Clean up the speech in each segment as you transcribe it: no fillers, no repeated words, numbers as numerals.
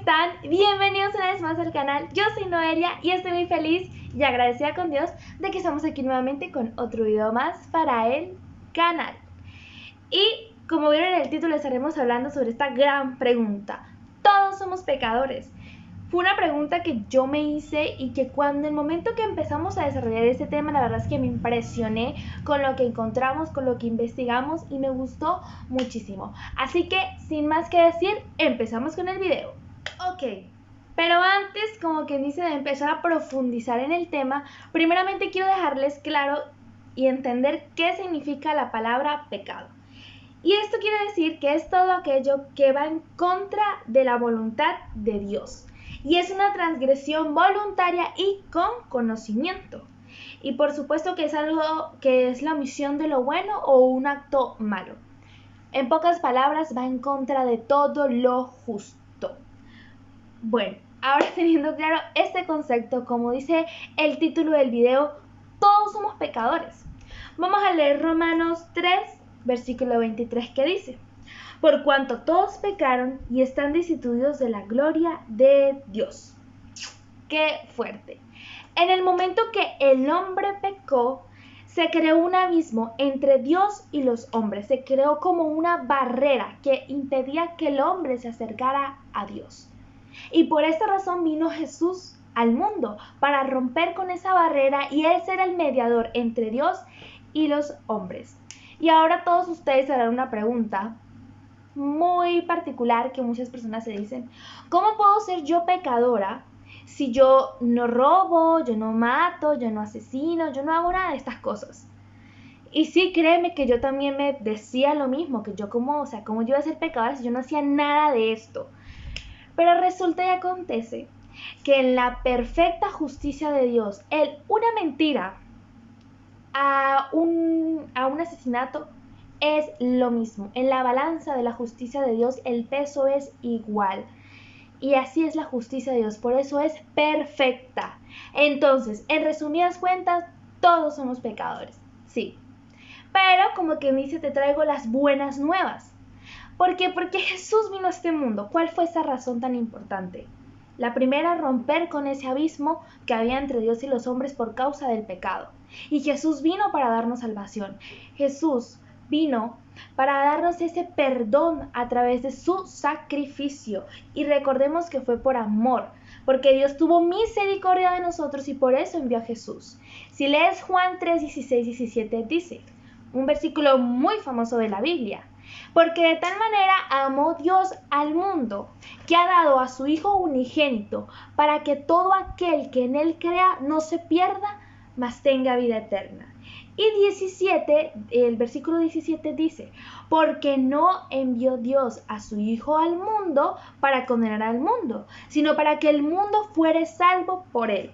están? Bienvenidos una vez más al canal. Yo soy Noelia y estoy muy feliz y agradecida con Dios de que estamos aquí nuevamente con otro video más para el canal. Y como vieron en el título, estaremos hablando sobre esta gran pregunta. ¿Todos somos pecadores? Fue una pregunta que yo me hice y que cuando el momento que empezamos a desarrollar este tema, la verdad es que me impresioné con lo que encontramos, con lo que investigamos y me gustó muchísimo. Así que, sin más que decir, empezamos con el video. Ok, pero antes, como quien dice, de empezar a profundizar en el tema, primeramente quiero dejarles claro y entender qué significa la palabra pecado. Y esto quiere decir que es todo aquello que va en contra de la voluntad de Dios. Y es una transgresión voluntaria y con conocimiento. Y por supuesto que es algo que es la omisión de lo bueno o un acto malo. En pocas palabras, va en contra de todo lo justo. Bueno, ahora teniendo claro este concepto, como dice el título del video, todos somos pecadores. Vamos a leer Romanos 3, versículo 23, que dice: por cuanto todos pecaron y están destituidos de la gloria de Dios. ¡Qué fuerte! En el momento que el hombre pecó, se creó un abismo entre Dios y los hombres. Se creó como una barrera que impedía que el hombre se acercara a Dios. Y por esta razón vino Jesús al mundo, para romper con esa barrera y Él ser el mediador entre Dios y los hombres. Y ahora todos ustedes harán una pregunta muy particular que muchas personas se dicen: ¿cómo puedo ser yo pecadora si yo no robo, yo no mato, yo no asesino, yo no hago nada de estas cosas? Y sí, créeme que yo también me decía lo mismo, que yo ¿cómo yo iba a ser pecadora si yo no hacía nada de esto? Pero resulta y acontece que en la perfecta justicia de Dios, una mentira a un asesinato es lo mismo. En la balanza de la justicia de Dios, el peso es igual. Y así es la justicia de Dios, por eso es perfecta. Entonces, en resumidas cuentas, todos somos pecadores, sí. Pero como que me dice, te traigo las buenas nuevas. ¿Por qué? Porque Jesús vino a este mundo. ¿Cuál fue esa razón tan importante? La primera, romper con ese abismo que había entre Dios y los hombres por causa del pecado. Y Jesús vino para darnos salvación. Jesús vino para darnos ese perdón a través de su sacrificio. Y recordemos que fue por amor, porque Dios tuvo misericordia de nosotros y por eso envió a Jesús. Si lees Juan 3, 16, 17, dice, un versículo muy famoso de la Biblia: porque de tal manera amó Dios al mundo, que ha dado a su Hijo unigénito, para que todo aquel que en Él crea no se pierda, mas tenga vida eterna. Y el versículo 17 dice: porque no envió Dios a su Hijo al mundo para condenar al mundo, sino para que el mundo fuere salvo por Él.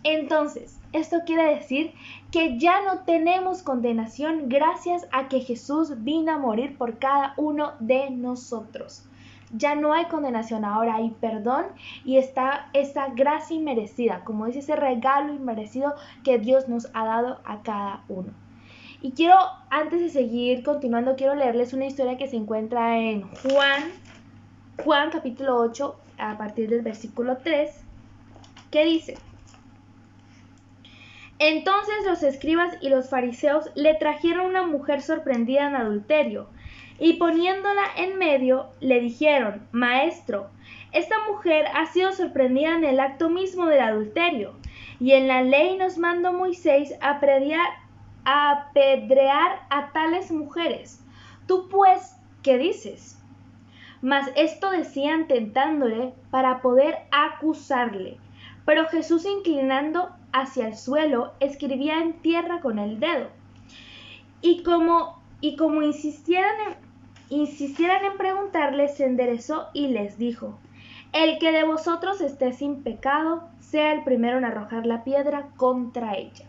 Entonces, esto quiere decir que ya no tenemos condenación gracias a que Jesús vino a morir por cada uno de nosotros. Ya no hay condenación, ahora hay perdón y está esa gracia inmerecida, como dice, ese regalo inmerecido que Dios nos ha dado a cada uno. Y quiero, antes de seguir continuando, quiero leerles una historia que se encuentra en Juan capítulo 8, a partir del versículo 3, que dice: entonces los escribas y los fariseos le trajeron una mujer sorprendida en adulterio, y poniéndola en medio, le dijeron: Maestro, esta mujer ha sido sorprendida en el acto mismo del adulterio, y en la ley nos mandó Moisés apedrear a tales mujeres. ¿Tú pues qué dices? Mas esto decían tentándole para poder acusarle. Pero Jesús, inclinando hacia el suelo, escribía en tierra con el dedo. Y como insistieran en preguntarle, se enderezó y les dijo: el que de vosotros esté sin pecado, sea el primero en arrojar la piedra contra ella.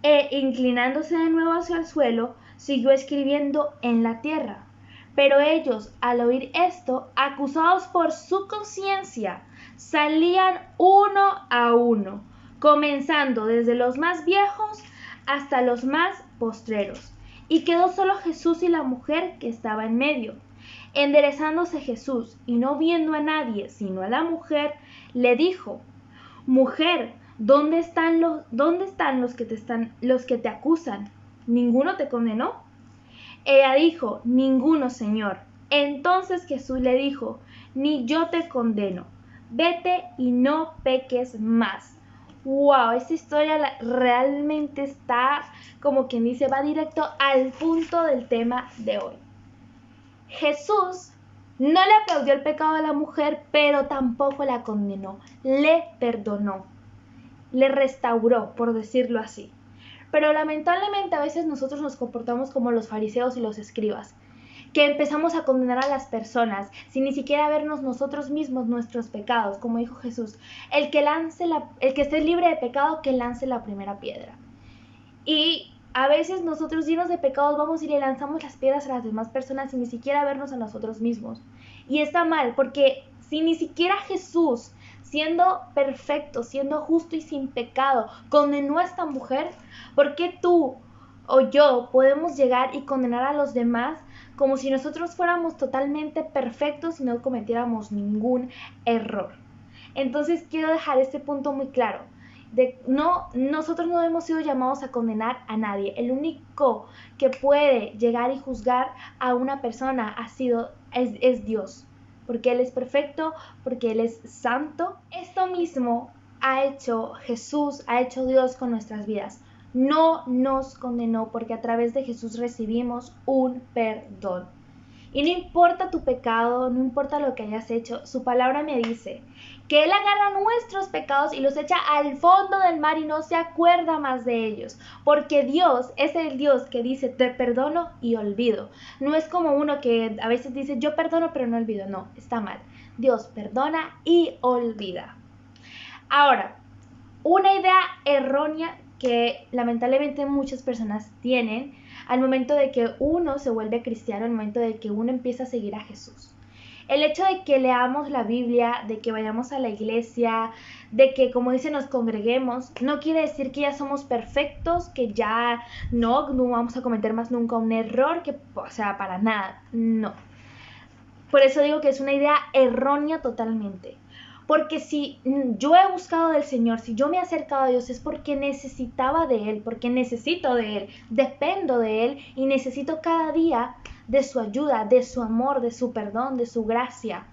E inclinándose de nuevo hacia el suelo, siguió escribiendo en la tierra. Pero ellos, al oír esto, acusados por su conciencia, salían uno a uno, comenzando desde los más viejos hasta los más postreros. Y quedó solo Jesús y la mujer que estaba en medio. Enderezándose Jesús y no viendo a nadie sino a la mujer, le dijo: Mujer, ¿dónde están los que te acusan? ¿Ninguno te condenó? Ella dijo: Ninguno, Señor. Entonces Jesús le dijo: Ni yo te condeno. Vete y no peques más. Wow, esta historia realmente está, como quien dice, va directo al punto del tema de hoy. Jesús no le aplaudió el pecado de la mujer, pero tampoco la condenó. Le perdonó, le restauró, por decirlo así. Pero lamentablemente a veces nosotros nos comportamos como los fariseos y los escribas, que empezamos a condenar a las personas sin ni siquiera vernos nosotros mismos nuestros pecados, como dijo Jesús: el que esté libre de pecado, que lance la primera piedra. Y a veces nosotros, llenos de pecados, vamos y le lanzamos las piedras a las demás personas sin ni siquiera vernos a nosotros mismos. Y está mal, porque si ni siquiera Jesús, siendo perfecto, siendo justo y sin pecado, condenó a esta mujer, ¿por qué tú o yo podemos llegar y condenar a los demás como si nosotros fuéramos totalmente perfectos y no cometiéramos ningún error? Entonces quiero dejar este punto muy claro. Nosotros no hemos sido llamados a condenar a nadie. El único que puede llegar y juzgar a una persona es Dios, porque Él es perfecto, porque Él es santo. Esto mismo ha hecho Jesús, ha hecho Dios con nuestras vidas. No nos condenó, porque a través de Jesús recibimos un perdón. Y no importa tu pecado, no importa lo que hayas hecho, su palabra me dice que Él agarra nuestros pecados y los echa al fondo del mar y no se acuerda más de ellos. Porque Dios es el Dios que dice: te perdono y olvido. No es como uno que a veces dice: yo perdono pero no olvido. No, está mal. Dios perdona y olvida. Ahora, una idea errónea que lamentablemente muchas personas tienen al momento de que uno se vuelve cristiano, al momento de que uno empieza a seguir a Jesús. El hecho de que leamos la Biblia, de que vayamos a la iglesia, de que, como dice, nos congreguemos, no quiere decir que ya somos perfectos, que ya no vamos a cometer más nunca un error, para nada, no. Por eso digo que es una idea errónea totalmente. Porque si yo he buscado del Señor, si yo me he acercado a Dios, es porque necesitaba de Él, porque necesito de Él, dependo de Él y necesito cada día de su ayuda, de su amor, de su perdón, de su gracia.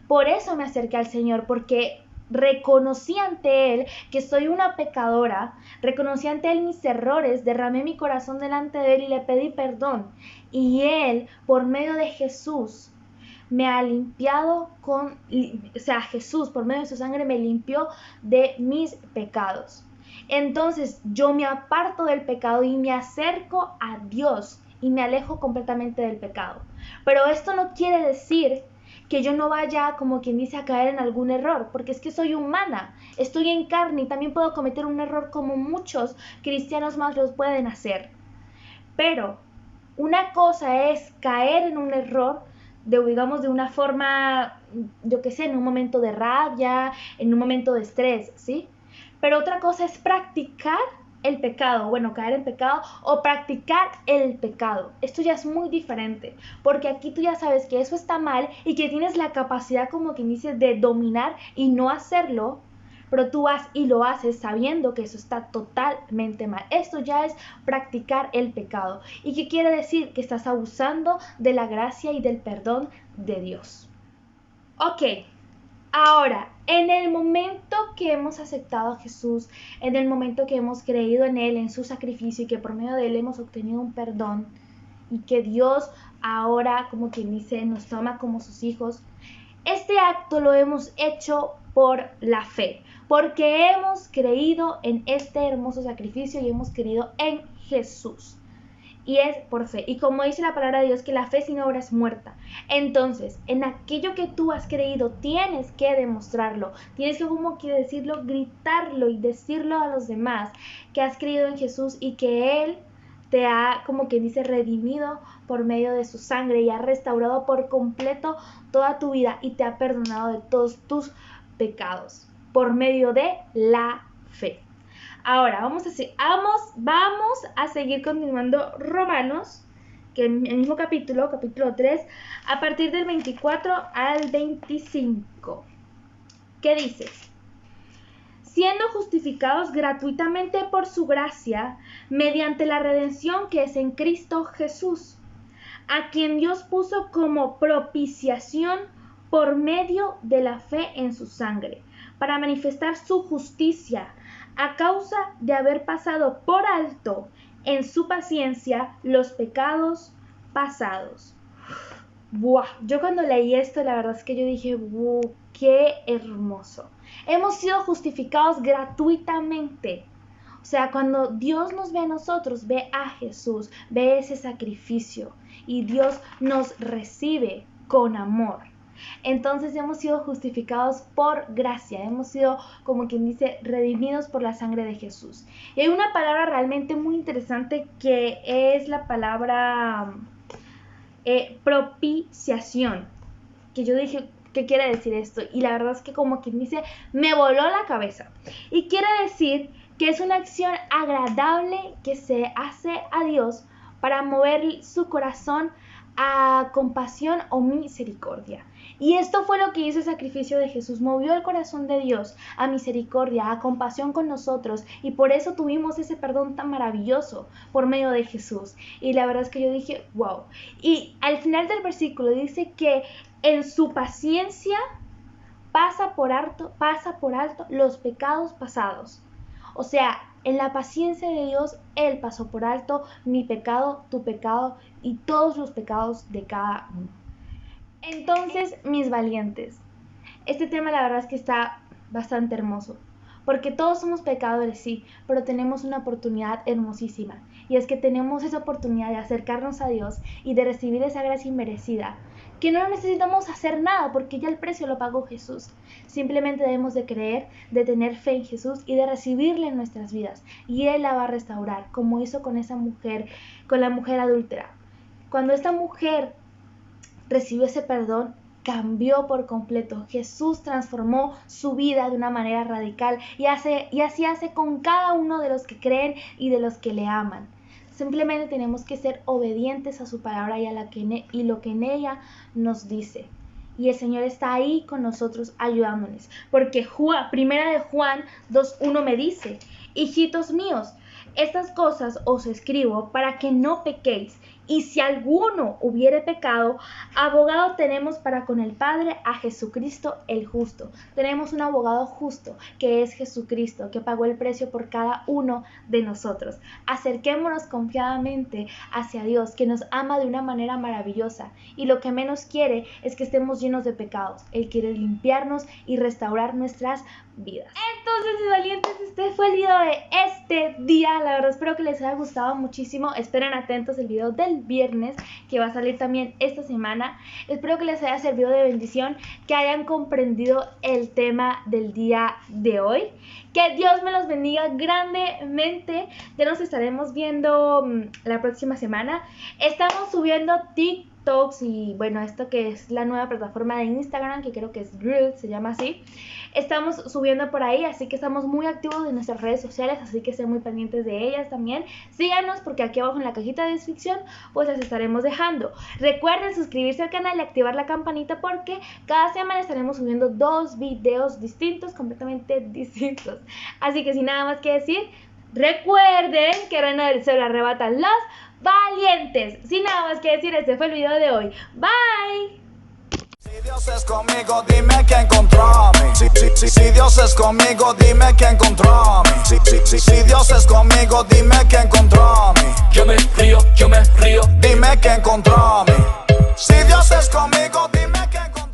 Por eso me acerqué al Señor, porque reconocí ante Él que soy una pecadora, reconocí ante Él mis errores, derramé mi corazón delante de Él y le pedí perdón. Y Él, por medio de Jesús, me ha limpiado Jesús, por medio de su sangre, me limpió de mis pecados. Entonces yo me aparto del pecado y me acerco a Dios y me alejo completamente del pecado. Pero esto no quiere decir que yo no vaya, como quien dice, a caer en algún error, porque es que soy humana, estoy en carne y también puedo cometer un error como muchos cristianos más los pueden hacer. Pero una cosa es caer en un error, de una forma, yo qué sé, en un momento de rabia, en un momento de estrés, ¿sí? Pero otra cosa es practicar el pecado, caer en pecado o practicar el pecado. Esto ya es muy diferente, porque aquí tú ya sabes que eso está mal y que tienes la capacidad, como quien dice, de dominar y no hacerlo, pero tú vas y lo haces sabiendo que eso está totalmente mal. Esto ya es practicar el pecado. ¿Y qué quiere decir? Que estás abusando de la gracia y del perdón de Dios. Ok, ahora, en el momento que hemos aceptado a Jesús, en el momento que hemos creído en Él, en su sacrificio y que por medio de Él hemos obtenido un perdón y que Dios ahora, como quien dice, nos toma como sus hijos, este acto lo hemos hecho por la fe, porque hemos creído en este hermoso sacrificio y hemos creído en Jesús. Y es por fe. Y como dice la palabra de Dios, que la fe sin obra es muerta. Entonces, en aquello que tú has creído, tienes que demostrarlo. Tienes que, como que decirlo, gritarlo y decirlo a los demás que has creído en Jesús y que Él te ha, como que dice, redimido por medio de su sangre y ha restaurado por completo toda tu vida y te ha perdonado de todos tus pecados por medio de la fe. Ahora vamos a seguir continuando Romanos que en el mismo capítulo 3, a partir del 24 al 25, ¿qué dice? Siendo justificados gratuitamente por su gracia, mediante la redención que es en Cristo Jesús, a quien Dios puso como propiciación por medio de la fe en su sangre, para manifestar su justicia, a causa de haber pasado por alto en su paciencia los pecados pasados. Buah, yo cuando leí esto, la verdad es que yo dije, wow, qué hermoso. Hemos sido justificados gratuitamente. O sea, cuando Dios nos ve a nosotros, ve a Jesús, ve ese sacrificio y Dios nos recibe con amor. Entonces hemos sido justificados por gracia, hemos sido, como quien dice, redimidos por la sangre de Jesús. Y hay una palabra realmente muy interesante que es la palabra propiciación, que yo dije, ¿qué quiere decir esto? Y la verdad es que, como quien dice, me voló la cabeza. Y quiere decir que es una acción agradable que se hace a Dios para mover su corazón a compasión o misericordia. Y esto fue lo que hizo el sacrificio de Jesús, movió el corazón de Dios a misericordia, a compasión con nosotros, y por eso tuvimos ese perdón tan maravilloso por medio de Jesús. Y la verdad es que yo dije, wow. Y al final del versículo dice que en su paciencia pasa por alto los pecados pasados. O sea, en la paciencia de Dios, Él pasó por alto mi pecado, tu pecado y todos los pecados de cada uno. Entonces, mis valientes, este tema la verdad es que está bastante hermoso, porque todos somos pecadores, sí, pero tenemos una oportunidad hermosísima, y es que tenemos esa oportunidad de acercarnos a Dios y de recibir esa gracia inmerecida, que no necesitamos hacer nada porque ya el precio lo pagó Jesús. Simplemente debemos de creer, de tener fe en Jesús y de recibirle en nuestras vidas, y Él la va a restaurar, como hizo con esa mujer, con la mujer adúltera. Cuando esta mujer recibió ese perdón, cambió por completo. Jesús transformó su vida de una manera radical y así hace con cada uno de los que creen y de los que le aman. Simplemente tenemos que ser obedientes a su palabra y lo que en ella nos dice. Y el Señor está ahí con nosotros ayudándonos. Porque Primera de Juan 2:1 me dice: hijitos míos, estas cosas os escribo para que no pequéis. Y si alguno hubiere pecado, abogado tenemos para con el Padre, a Jesucristo el justo. Tenemos un abogado justo, que es Jesucristo, que pagó el precio por cada uno de nosotros. Acerquémonos confiadamente hacia Dios, que nos ama de una manera maravillosa. Y lo que menos quiere es que estemos llenos de pecados. Él quiere limpiarnos y restaurar nuestras vidas. Entonces, mis valientes, este fue el video de este día. La verdad espero que les haya gustado muchísimo. Esperen atentos el video del viernes, que va a salir también esta semana. Espero que les haya servido de bendición, que hayan comprendido el tema del día de hoy. Que Dios me los bendiga grandemente. Ya nos estaremos viendo la próxima semana. Estamos subiendo TikToks y bueno, esto que es la nueva plataforma de Instagram, que creo que es Reels, se llama así. Estamos subiendo por ahí, así que estamos muy activos en nuestras redes sociales, así que estén muy pendientes de ellas también. Síganos porque aquí abajo en la cajita de descripción pues las estaremos dejando. Recuerden suscribirse al canal y activar la campanita porque cada semana estaremos subiendo 2 videos distintos, completamente distintos. Así que sin nada más que decir, recuerden que el reino del cielo arrebatan los valientes. Sin nada más que decir, este fue el video de hoy. Bye. Si Dios es conmigo, dime quién contra mí. Si Dios es conmigo, dime quién contra mí. Si Dios es conmigo, dime quién contra mí.